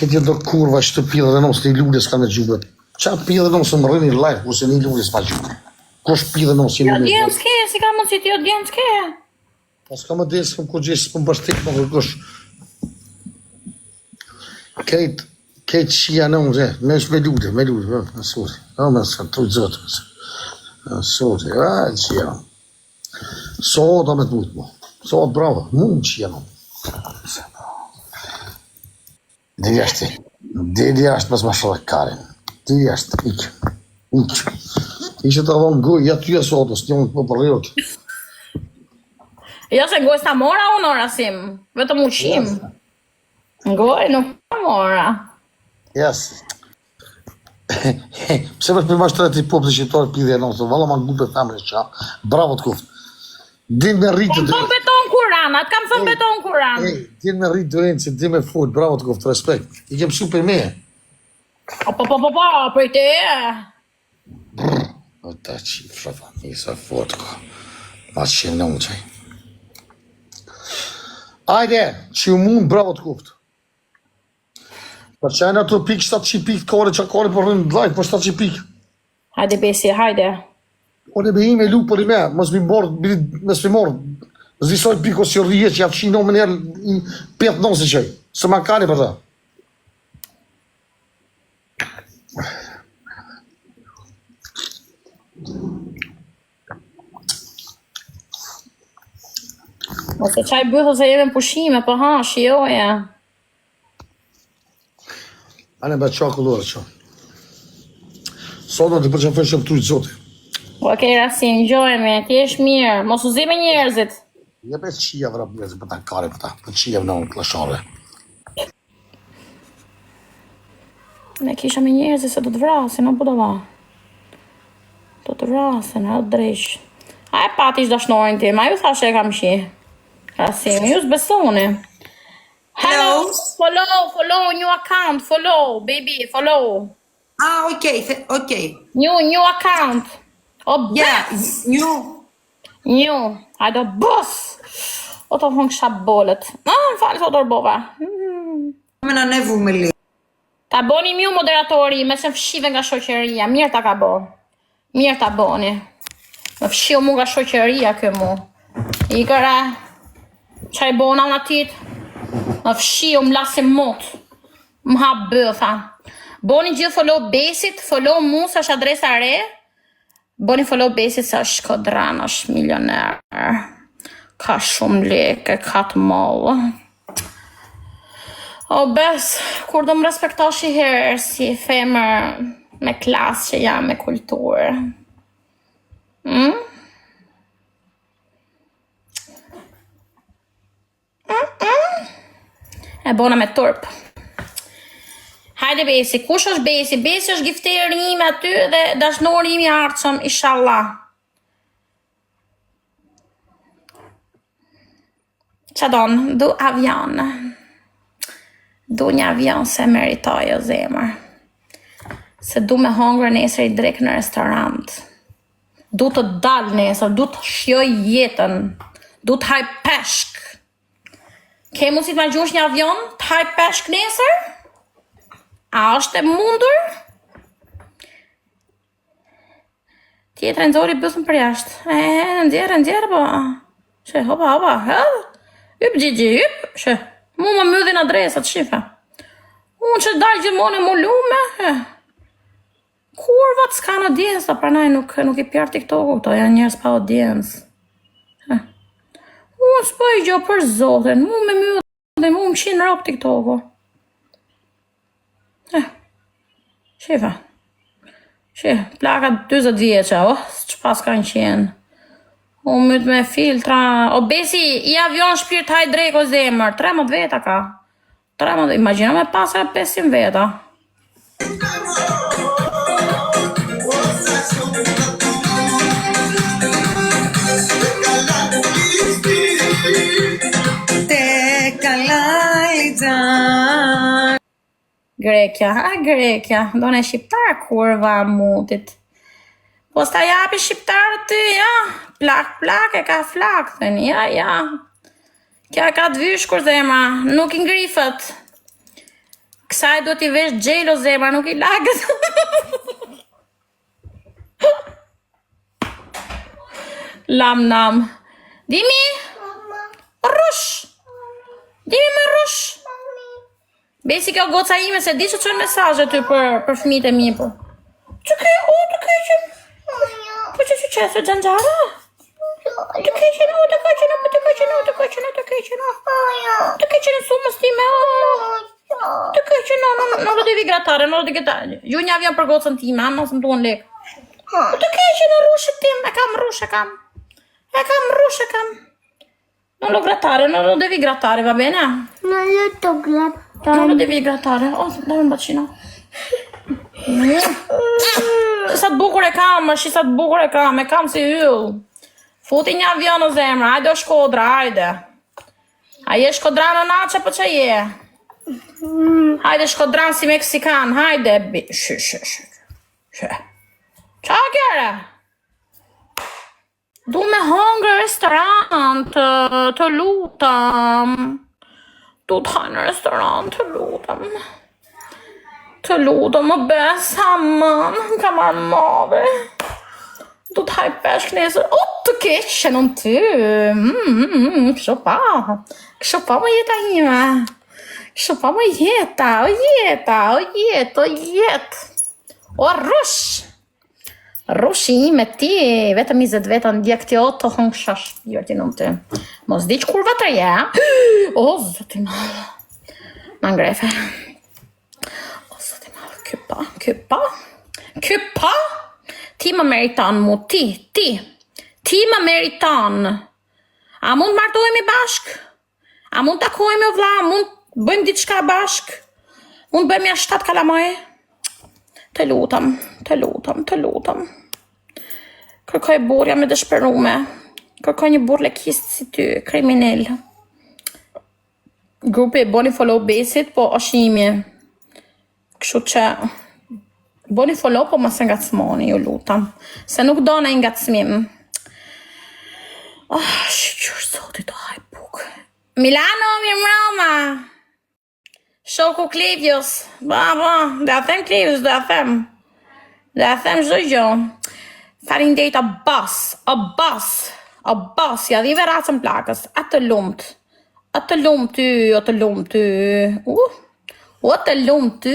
këtë jetë do kurva që të pidhe dhe nësë një lullës ka në gjubë. Qa pidhe nësë më rëni live, ose një lullës pa gjubë. Kosh pidhe nësë një lullës. Jo djenë s'ke, si ka mund që ti jo djenë s'ke. Pas ka më dhe s'këm kur gjesh s'pëm bashkëtik më kërkosh. Kejtë qia në unë, me lullë, nësuri. Me së të zotë. Nësuri, qia. Sotë me të mujtë mo. Sotë bravo, mund qia në. Dili ashtë pas ma shodhe Karin. Dili ashtë, ikë. Ishe të adhonë goj, ja ty e sotës, një unë për rjot. Jo se goj s'ta mora unë orasim, vetëm ushim. Goj nuk ta mora. Yes. Pse vesh për mashtër e ti popë të shqiptarë pidhe e nësë, vala ma në gupe thamre qa, bravo të kuftë. Din me rritë Kam thënë beton Kur'an, atë kam thënë beton Kur'an. Din me rritë dojnë që din me full, bravo të kuftë, respekt. I kem shumë për me. Për te. O ta qifra, njësa fotko. Ma që në unë qaj. Ajde, që ju mund, bravo të kuftë. Për që ajna të pikë, 700 pikë kore, që kore për rënë lajtë, për 700 pikë. Hajde besi, hajde. O ne be ime lu për i me, mos mi morë, zvisoj piko si rrije që javë qino më njerë i 5 nësi qaj, së ma kani për ta. Ose qaj bëthë se jeme në pushime, për ha, shioja. Ane ba qa këllore qa. Sot në të përqen fërë që pëtu i zote. Okej, Rasim, gjojme, ti esh mirë, mos u zi me njerëzit. Jep e qia vrap njerëzit për ta kare për ta, për qia vë në unë klashare. Ne kisha me njerëzit se do të vrasin, o budova. Do të vrasin, a drejsh. A e pati ish dashnorin ti, ma ju thashe e kam shi. Rasim, ju s'besoni. Hello, follow, new account, follow, baby, follow. Ah, okay. New account. O Yeah, New, hajde bus. O të hëngë shabolet. Në falë të dërbova. me në nevu me li. Ta boni miu moderatori, me se më fshive nga shoqeria. Mirë ta ka bo. Mirë ta boni. Më fshiu mu nga shoqeria kë mu. I këra, qaj bona unë atit. Më fshiu më lasim mot. Më ha bëtha. Boni gjithë follow besit, follow mu sa është adresa re. Boni follow besit sa është Shkodran, është milioner. Ka shumë leke, ka të mollë. O bes, kur do më respektosh i herë si femër me klasë që jam me kulturë. E bona me turp. Hajde besi, kush është besi? Besi është gifteri ime aty dhe dashnori imi ardhshëm, inshallah. Qa donë, du avion. Du një avion se meritoj o zemër. Se du me hongre nesër i drek në restorant. Du të dal nesër, du të shjoj jetën. Du të haj peshk. Ke mund si të ma gjush një avion të haj peshk nesër? A është e mundur? Tjetër nëzori bësën për jashtë. Nëzjerë, po. Shë, hopa, Yp, Gjigji, shë. Mu më mydhin adresat, shifa. Unë që dalë gjithmonë e mu lume. Kurvat s'ka në audience, da pranaj nuk i pjarë TikTok-u, këto janë njerës pa audience. Unë s'poj gjo për zotin, mu me mydhin, mu më qinë rap TikTok-u. Shifa. Plaka 20 vjeqa, që pas kanë qenë. U myt me filtra. O besi, i avion shpirt haj drejk o zemër. 13 veta ka. 13, imagino me pasra 500 veta. Grekja, do në shqiptar kurva mutit. Po s'ta japi shqiptarët ty, ja, plak, e ka flak, thënë, ja. Kja ka të vysh kur zemra, nuk i ngrifët. Kësaj do t'i vesh gjelo zemra, nuk I lagët. Lam nam. Dimi? Rush. Dimi me rush. Besi kjo goca ime se di që qënë mesazhe ty për fëmijët e mi, po. Të keqen. Po që se xhanxhara? Të keqen sumës time. Të keqen, non lo devi grattare, non lo devi grattare. Ju një avion për gocën time, mos më duan lek. Të keqen rushit tim, e kam rush. Non lo grattare, non lo devi grattare, va bene? Non lo devi grattare. Oh, dai un bacino. Sa të bukur e kam, e kam si yll. Futi një avion në zemra, hajde o Shkodra, hajde. A je Shkodrano naqa, po që je? Hajde Shkodran si Meksikan, hajde. Qa kjere? Du me hongër restorant, të lutam. Du të hajnë në restorant, të lutam. Më besa, man, ka marrë mave. Du të hajë peshk nesër. O, të keqen unë ty. Kështu pa më jeta ime. Kështu pa më jeta, o jetë. O rush. Rushi ime ti, vetëm 20 veta në djek ti o të hongë shash. Jo ti nëmë ty. Mos di që kurva të je. O, zëti malë. Në ngrefe. O, zëti malë, këpa. Ti më meriton mu, ti më meriton. A mund martohemi bashk? A mund takohemi o vlla? Mund bëjmë diçka bashk? Mund bëjmë ja 7 kalamaj? Të lutam. Kërkoj burja me dëshpërume. Kërkoj një burr lekist si ty, kriminal. Grupi boni follow besit, po është imi. Kështu që boni follow, po mos e ngacmoni, ju lutam. Se nuk do në ngacmim. Shqyr zotit, haj buk. Milano, mirëmbrëma. Shoku Klevjos. Ba, dhe a them Klevjos, dhe a them çdo gjë. Faleminderit Abbas, ja dhive racën plakës. Atë lumt ty. O të lumt ty.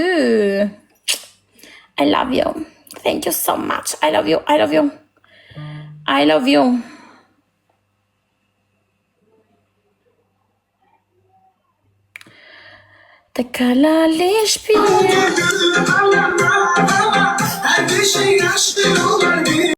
I love you. Thank you so much. I love you. Të kalali shpirë.